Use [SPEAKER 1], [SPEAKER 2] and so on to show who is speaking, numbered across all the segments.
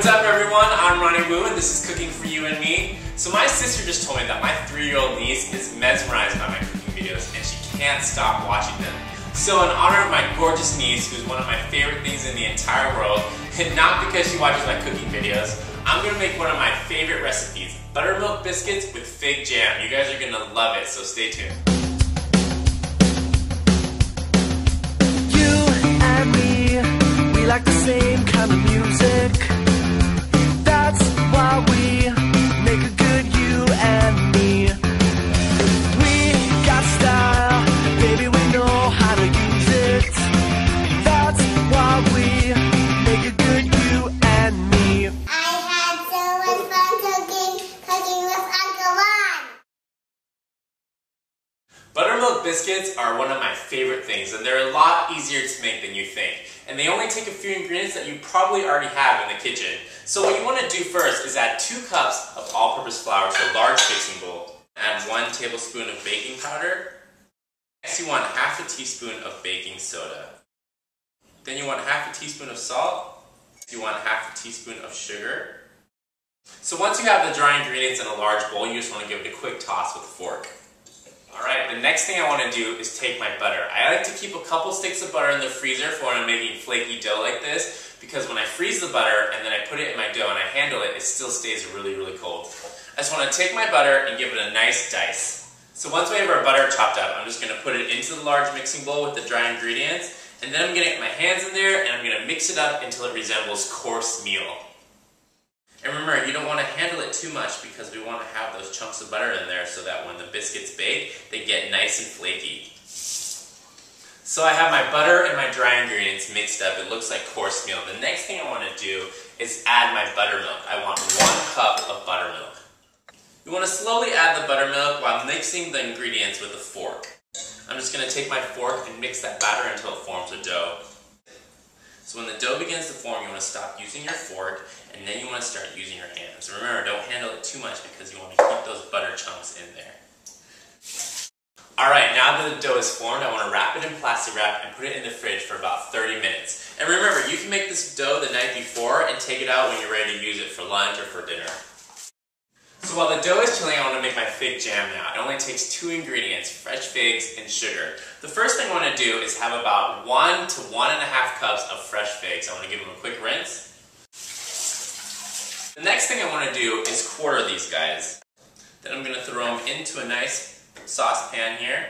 [SPEAKER 1] What's up everyone, I'm Ronnie Woo and this is Cooking for You and Me. So my sister just told me that my 3-year-old niece is mesmerized by my cooking videos and she can't stop watching them. So in honor of my gorgeous niece, who's one of my favorite things in the entire world, and not because she watches my cooking videos, I'm going to make one of my favorite recipes, buttermilk biscuits with fig jam. You guys are going to love it, so stay tuned.
[SPEAKER 2] You and me, we like the same kind of music. That's why we make a good you and me. We got style, baby, we know how to use it. That's why we make a good you and me.
[SPEAKER 3] I had so much fun cooking with Uncle Ron.
[SPEAKER 1] Buttermilk biscuits are one of my favorite things, and they're a lot easier to make than you think. And they only take a few ingredients that you probably already have in the kitchen. So what you want to do first is add 2 cups of all-purpose flour to a large mixing bowl. Add 1 tablespoon of baking powder. Next you want half a teaspoon of baking soda. Then you want half a teaspoon of salt. You want half a teaspoon of sugar. So once you have the dry ingredients in a large bowl, you just want to give it a quick toss with a fork. Alright, the next thing I want to do is take my butter. I like to keep a couple sticks of butter in the freezer for when I'm making flaky dough like this, because when I freeze the butter and then I put it in my dough and I handle it, it still stays really, really cold. I just want to take my butter and give it a nice dice. So once we have our butter chopped up, I'm just going to put it into the large mixing bowl with the dry ingredients, and then I'm going to get my hands in there and I'm going to mix it up until it resembles coarse meal. And remember, you don't want to handle it too much because we want to have those chunks of butter in there so that when the biscuits bake, they get nice and flaky. So I have my butter and my dry ingredients mixed up. It looks like coarse meal. The next thing I want to do is add my buttermilk. I want 1 cup of buttermilk. You want to slowly add the buttermilk while mixing the ingredients with a fork. I'm just going to take my fork and mix that batter until it forms a dough. So when the dough begins to form, you want to stop using your fork, and then you want to start using your hands. Remember, don't handle it too much because you want to keep those butter chunks in there. Alright, now that the dough is formed, I want to wrap it in plastic wrap and put it in the fridge for about 30 minutes. And remember, you can make this dough the night before and take it out when you're ready to use it for lunch or for dinner. So while the dough is chilling, I want to make my fig jam now. It only takes 2 ingredients, fresh figs and sugar. The first thing I want to do is have about 1 to 1.5 cups of fresh figs. I want to give them a quick rinse. The next thing I want to do is quarter these guys. Then I'm going to throw them into a nice saucepan here.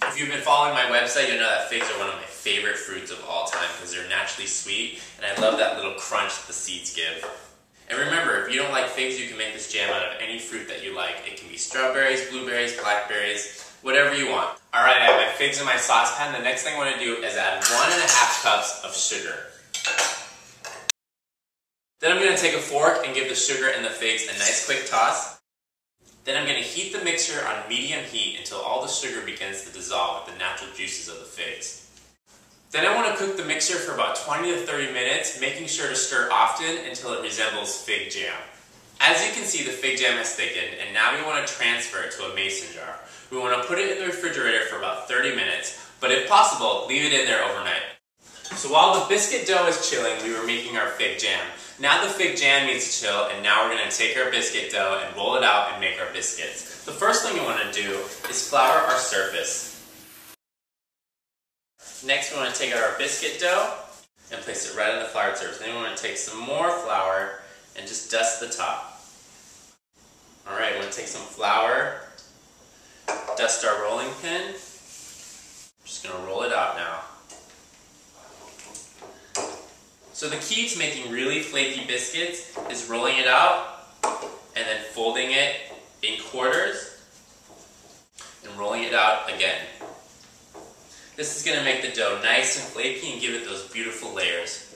[SPEAKER 1] If you've been following my website, you'll know that figs are one of my favorite fruits of all time because they're naturally sweet, and I love that little crunch that the seeds give. And remember, if you don't like figs, you can make this jam out of any fruit that you like. It can be strawberries, blueberries, blackberries, whatever you want. Alright, I have my figs in my saucepan. The next thing I want to do is add 1.5 cups of sugar. Then I'm going to take a fork and give the sugar and the figs a nice quick toss. Then I'm going to heat the mixture on medium heat until all the sugar begins to dissolve with the natural juices of the figs. Then I want to cook the mixture for about 20 to 30 minutes, making sure to stir often until it resembles fig jam. As you can see, the fig jam has thickened, and now we want to transfer it to a mason jar. We want to put it in the refrigerator for about 30 minutes, but if possible, leave it in there overnight. So while the biscuit dough is chilling, we were making our fig jam. Now the fig jam needs to chill, and now we're going to take our biscuit dough and roll it out and make our biscuits. The first thing we want to do is flour our surface. Next we want to take out our biscuit dough and place it right on the floured surface. Then we want to take some more flour and just dust the top. Alright, we're going to take some flour, dust our rolling pin. I'm just going to roll it out now. So the key to making really flaky biscuits is rolling it out and then folding it in quarters and rolling it out again. This is going to make the dough nice and flaky and give it those beautiful layers.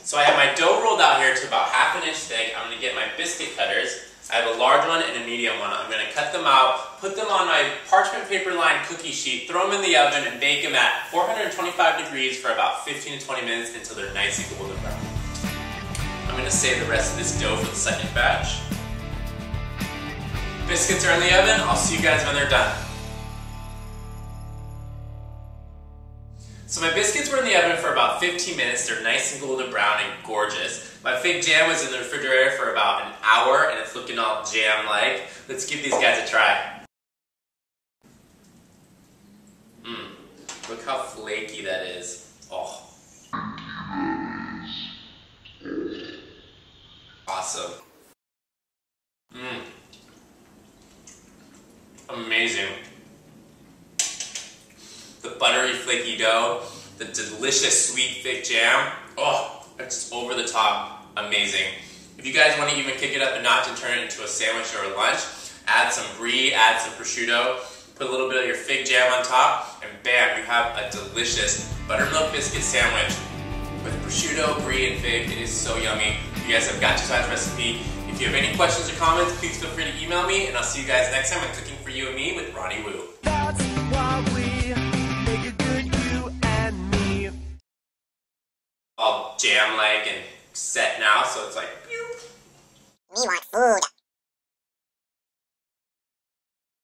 [SPEAKER 1] So I have my dough rolled out here to about 1/2 inch thick. I'm going to get my biscuit cutters. I have a large one and a medium one. I'm going to cut them out, put them on my parchment paper lined cookie sheet, throw them in the oven and bake them at 425 degrees for about 15 to 20 minutes until they're nice and golden brown. I'm going to save the rest of this dough for the second batch. Biscuits are in the oven. I'll see you guys when they're done. So my biscuits were in the oven for about 15 minutes. They're nice and golden brown and gorgeous. My fig jam was in the refrigerator for about an hour and it's looking all jam-like. Let's give these guys a try. Look how flaky that is. Oh. Awesome. Amazing. The buttery flaky dough, the delicious sweet fig jam. Oh, it's over the top. Amazing. If you guys want to even kick it up a notch and turn it into a sandwich or a lunch, add some brie, add some prosciutto, put a little bit of your fig jam on top, and bam, you have a delicious buttermilk biscuit sandwich with prosciutto, brie, and fig. It is so yummy. You guys have got your size recipe. If you have any questions or comments, please feel free to email me, and I'll see you guys next time on Cooking for You and Me with Ronnie Woo.
[SPEAKER 2] That's why we make a good you and me.
[SPEAKER 1] All jam-like and set now, so it's like, pew.
[SPEAKER 3] We want food.